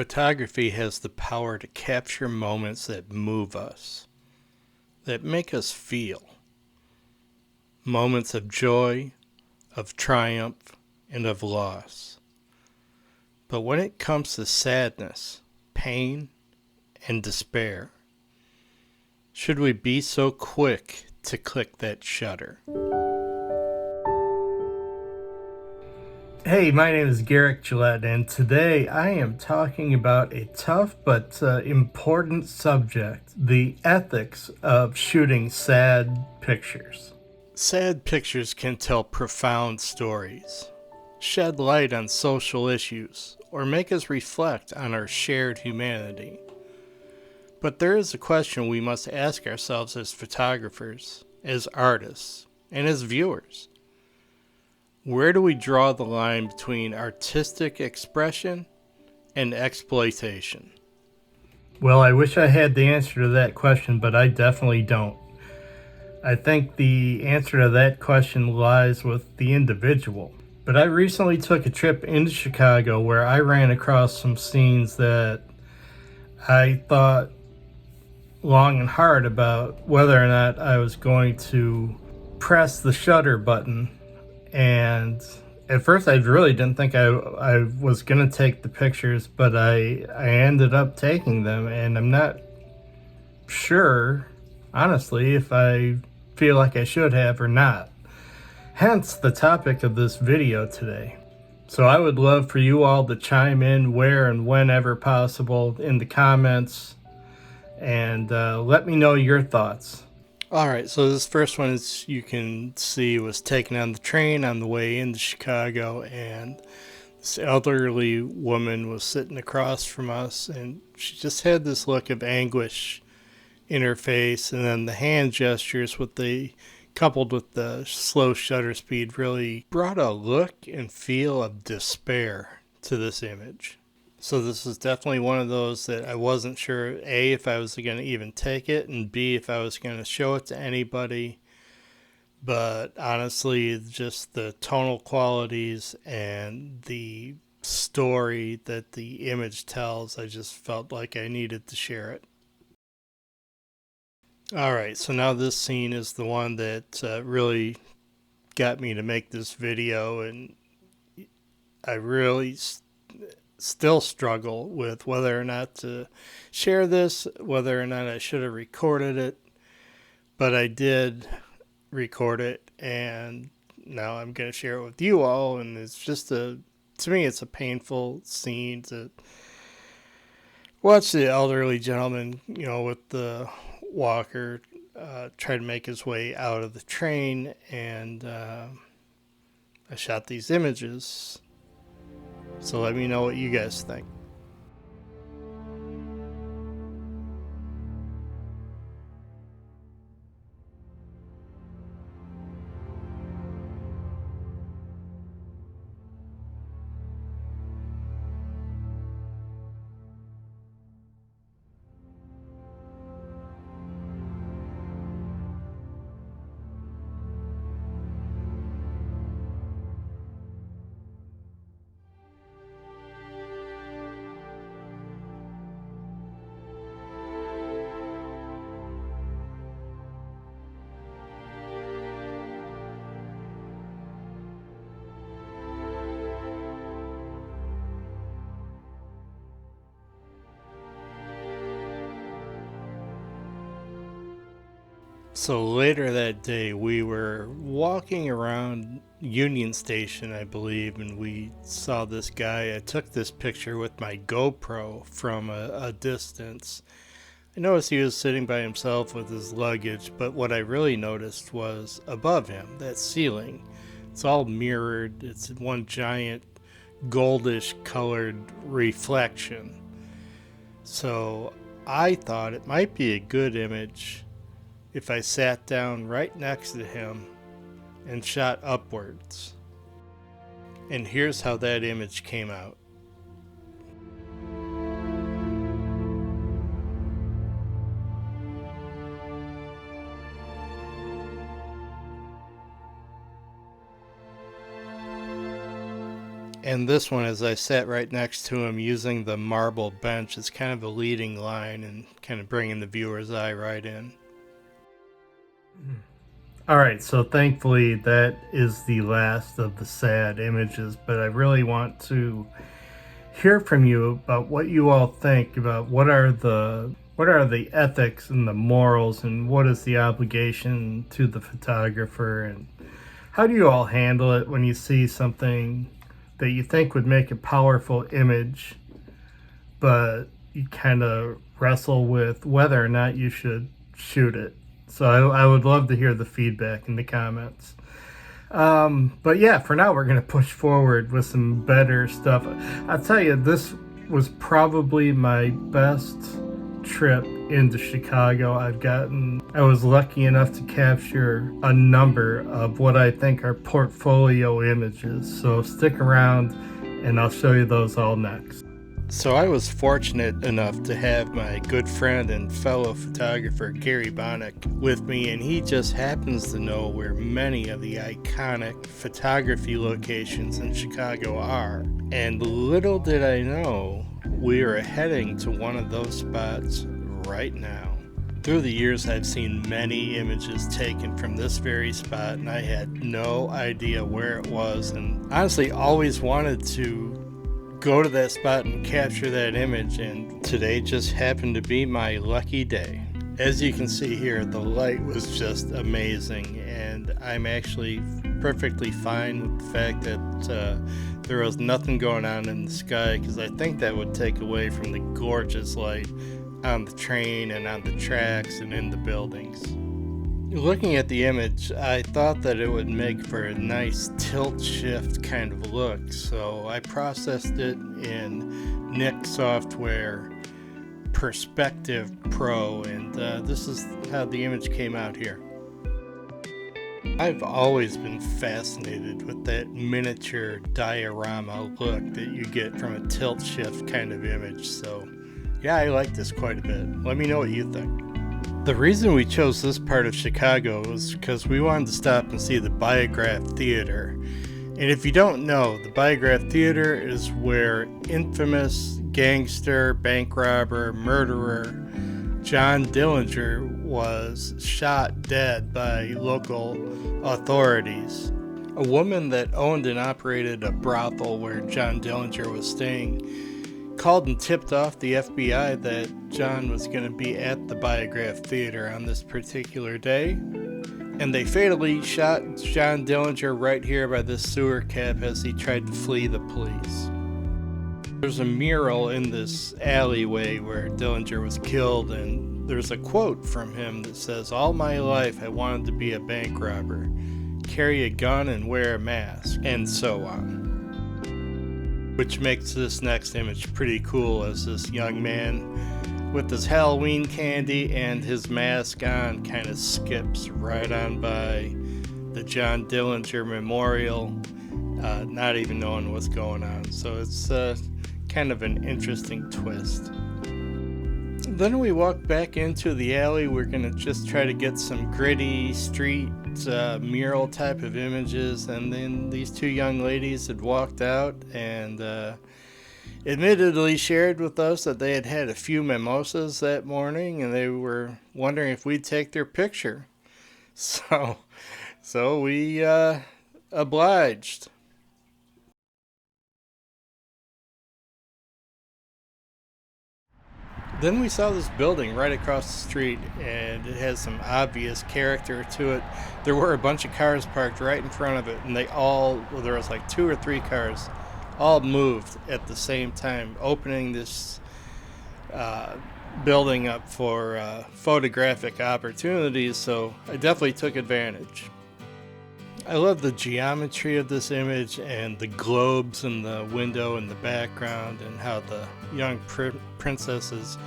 Photography has the power to capture moments that move us, that make us feel. Moments of joy, of triumph, and of loss. But when it comes to sadness, pain, and despair, should we be so quick to click that shutter? Hey, my name is Garrick Gillette, and today I am talking about a tough but important subject, the ethics of shooting sad pictures. Sad pictures can tell profound stories, shed light on social issues, or make us reflect on our shared humanity. But there is a question we must ask ourselves as photographers, as artists, and as viewers. Where do we draw the line between artistic expression and exploitation? Well, I wish I had the answer to that question, but I definitely don't. I think the answer to that question lies with the individual. But I recently took a trip into Chicago where I ran across some scenes that I thought long and hard about whether or not I was going to press the shutter button. And at first I really didn't think I was going to take the pictures, but I ended up taking them, and I'm not sure, honestly, if I feel like I should have or not. Hence the topic of this video today. So I would love for you all to chime in where and whenever possible in the comments, and let me know your thoughts. Alright, so this first one, as you can see, was taken on the train on the way into Chicago, and this elderly woman was sitting across from us, and she just had this look of anguish in her face, and then the hand gestures coupled with the slow shutter speed really brought a look and feel of despair to this image. So this is definitely one of those that I wasn't sure, A, if I was going to even take it, and B, if I was going to show it to anybody. But honestly, just the tonal qualities and the story that the image tells, I just felt like I needed to share it. Alright, so now this scene is the one that really got me to make this video, and I really still struggle with whether or not to share this, whether or not I should have recorded it, but I did record it, and now I'm going to share it with you all. And it's just to me, it's a painful scene to watch the elderly gentleman, with the walker, try to make his way out of the train, and I shot these images. So let me know what you guys think. So later that day, we were walking around Union Station, I believe, and we saw this guy. I took this picture with my GoPro from a distance. I noticed he was sitting by himself with his luggage, but what I really noticed was above him, that ceiling. It's all mirrored. It's one giant goldish colored reflection. So I thought it might be a good image if I sat down right next to him and shot upwards. And here's how that image came out. And this one, as I sat right next to him using the marble bench, is kind of a leading line and kind of bringing the viewer's eye right in. Alright, so thankfully that is the last of the sad images, but I really want to hear from you about what you all think about what are the ethics and the morals, and what is the obligation to the photographer, and how do you all handle it when you see something that you think would make a powerful image, but you kind of wrestle with whether or not you should shoot it. So I would love to hear the feedback in the comments. But yeah, for now we're going to push forward with some better stuff. I'll tell you, this was probably my best trip into Chicago I've gotten. I was lucky enough to capture a number of what I think are portfolio images. So stick around and I'll show you those all next. So I was fortunate enough to have my good friend and fellow photographer Gary Bonnick with me, and he just happens to know where many of the iconic photography locations in Chicago are. And little did I know, we are heading to one of those spots right now. Through the years, I've seen many images taken from this very spot, and I had no idea where it was, and honestly always wanted to go to that spot and capture that image, and today just happened to be my lucky day. As you can see here, the light was just amazing, and I'm actually perfectly fine with the fact that there was nothing going on in the sky, because I think that would take away from the gorgeous light on the train and on the tracks and in the buildings. Looking at the image, I thought that it would make for a nice tilt shift kind of look, so I processed it in Nik software Perspective Pro, and this is how the image came out here. I've always been fascinated with that miniature diorama look that you get from a tilt shift kind of image, so yeah, I like this quite a bit. Let me know what you think. The reason we chose this part of Chicago was because we wanted to stop and see the Biograph Theater. And if you don't know, the Biograph Theater is where infamous gangster, bank robber, murderer John Dillinger was shot dead by local authorities. A woman that owned and operated a brothel where John Dillinger was staying called and tipped off the FBI that John was going to be at the Biograph Theater on this particular day, and they fatally shot John Dillinger right here by this sewer cap as he tried to flee the police. There's a mural in this alleyway where Dillinger was killed, and there's a quote from him that says, "All my life I wanted to be a bank robber, carry a gun and wear a mask," and so on. Which makes this next image pretty cool, as this young man with his Halloween candy and his mask on kind of skips right on by the John Dillinger Memorial, not even knowing what's going on. So it's kind of an interesting twist. Then we walk back into the alley. We're going to just try to get some gritty street mural type of images, and then these two young ladies had walked out and admittedly shared with us that they had had a few mimosas that morning, and they were wondering if we'd take their picture. So we obliged. Then we saw this building right across the street, and it has some obvious character to it. There were a bunch of cars parked right in front of it, and there was like 2 or 3 cars, all moved at the same time, opening this building up for photographic opportunities, so I definitely took advantage. I love the geometry of this image and the globes in the window in the background, and how the young princess is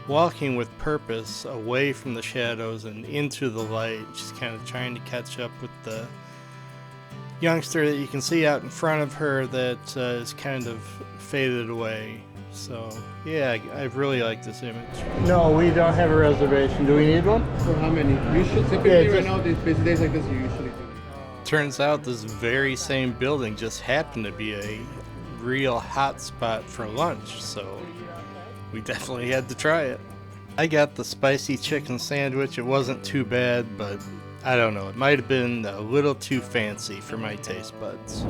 walking with purpose away from the shadows and into the light. She's kind of trying to catch up with the youngster that you can see out in front of her that is kind of faded away. So yeah, I really like this image. No, we don't have a reservation. Do we need one? For how many? You should typically right now, these busy days like this, you usually do. Turns out this very same building just happened to be a real hot spot for lunch, so we definitely had to try it. I got the spicy chicken sandwich. It wasn't too bad, but I don't know, it might have been a little too fancy for my taste buds.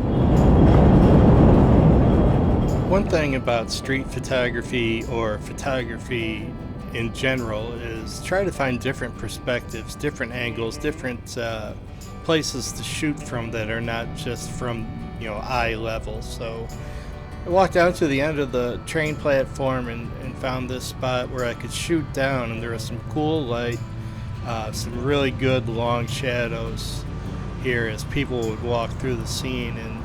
One thing about street photography or photography in general is try to find different perspectives, different angles, different places to shoot from that are not just from, eye level. So I walked out to the end of the train platform and found this spot where I could shoot down, and there was some cool light, some really good long shadows here as people would walk through the scene. And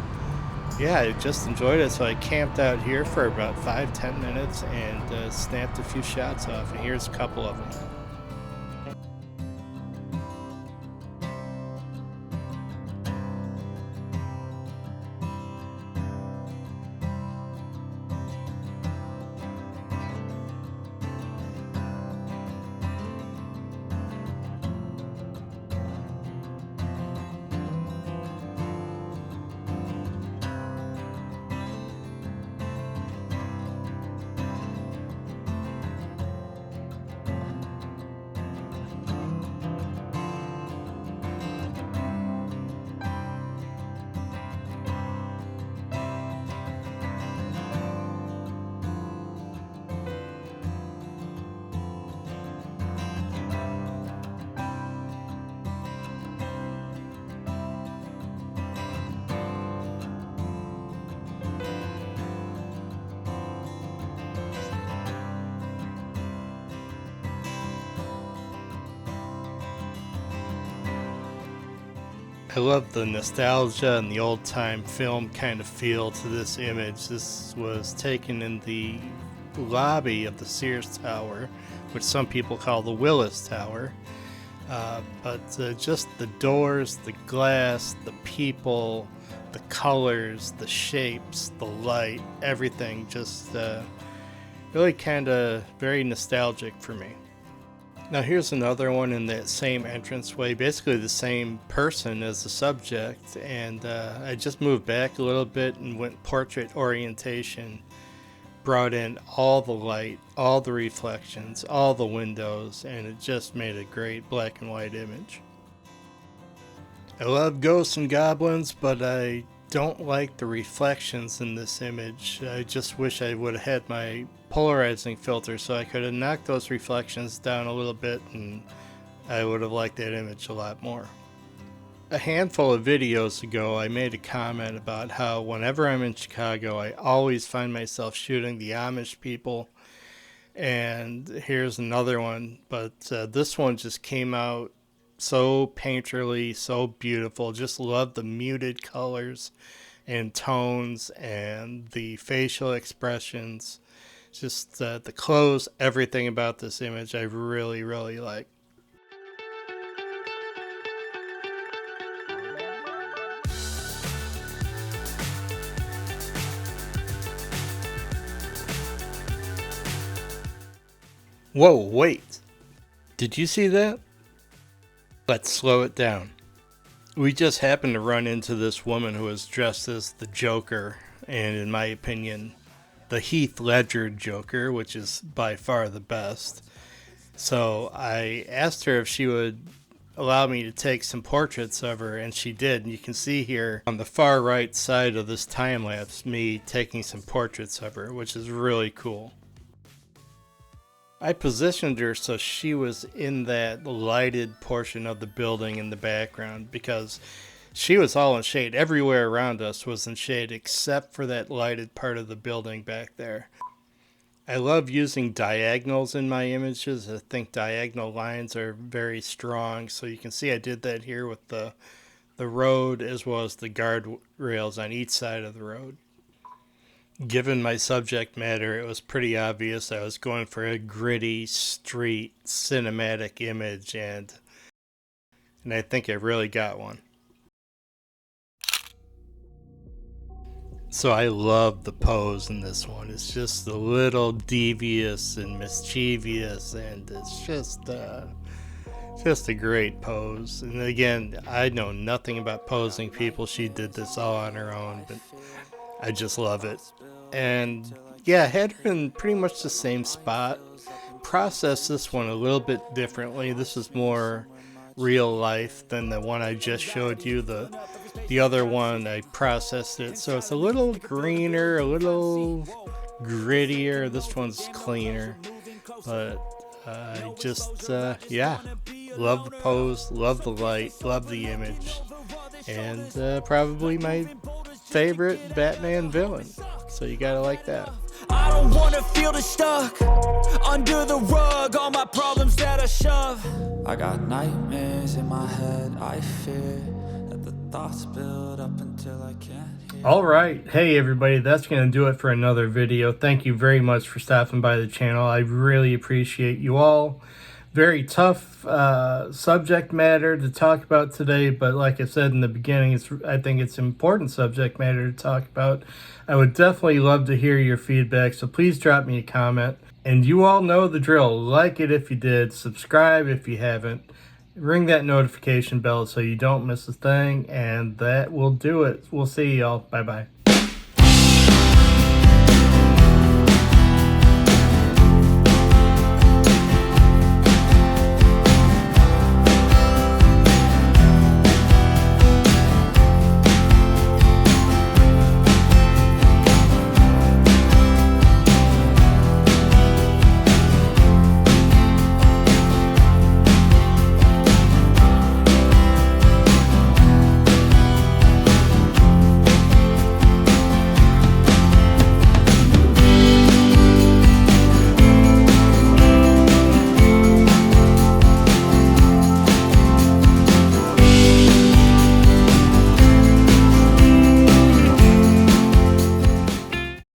yeah, I just enjoyed it, so I camped out here for about 5-10 minutes and snapped a few shots off, and here's a couple of them. I love the nostalgia and the old-time film kind of feel to this image. This was taken in the lobby of the Sears Tower, which some people call the Willis Tower. But just the doors, the glass, the people, the colors, the shapes, the light, everything just really kind of very nostalgic for me. Now here's another one in that same entranceway, basically the same person as the subject, and I just moved back a little bit and went portrait orientation, brought in all the light, all the reflections, all the windows, and it just made a great black and white image. I love ghosts and goblins, but I don't like the reflections in this image. I just wish I would have had my polarizing filter so I could have knocked those reflections down a little bit, and I would have liked that image a lot more. A handful of videos ago I made a comment about how whenever I'm in Chicago I always find myself shooting the Amish people, and here's another one, but this one just came out so painterly, so beautiful. Just love the muted colors and tones and the facial expressions. Just the clothes, everything about this image I really, really like. Whoa, wait. Did you see that? Let's slow it down. We just happened to run into this woman who was dressed as the Joker, and in my opinion, the Heath Ledger Joker, which is by far the best. So I asked her if she would allow me to take some portraits of her, and she did. And you can see here on the far right side of this time lapse me taking some portraits of her, which is really cool. I positioned her so she was in that lighted portion of the building in the background because she was all in shade. Everywhere around us was in shade except for that lighted part of the building back there. I love using diagonals in my images. I think diagonal lines are very strong. So you can see I did that here with the road as well as the guardrails on each side of the road. Given my subject matter, it was pretty obvious I was going for a gritty, street, cinematic image, and I think I really got one. So I love the pose in this one. It's just a little devious and mischievous, and it's just a great pose. And again, I know nothing about posing people. She did this all on her own, but I just love it. And yeah, had her in pretty much the same spot. Processed this one a little bit differently. This is more real life than the one I just showed you. The other one, I processed it so it's a little greener, a little grittier. This one's cleaner, but I just yeah, love the pose, love the light, love the image, and probably my favorite Batman villain. So you gotta like that. I don't wanna feel the stuck under the rug, all my problems that I shove. I got nightmares in my head, I fear that the thoughts build up until I can't hear. All right, hey everybody, that's gonna do it for another video. Thank you very much for stopping by the channel. I really appreciate you all. Very tough subject matter to talk about today, but like I said in the beginning, I think it's important subject matter to talk about. I would definitely love to hear your feedback, so please drop me a comment. And you all know the drill. Like it if you did, subscribe if you haven't, ring that notification bell so you don't miss a thing, and that will do it. We'll see y'all. Bye-bye.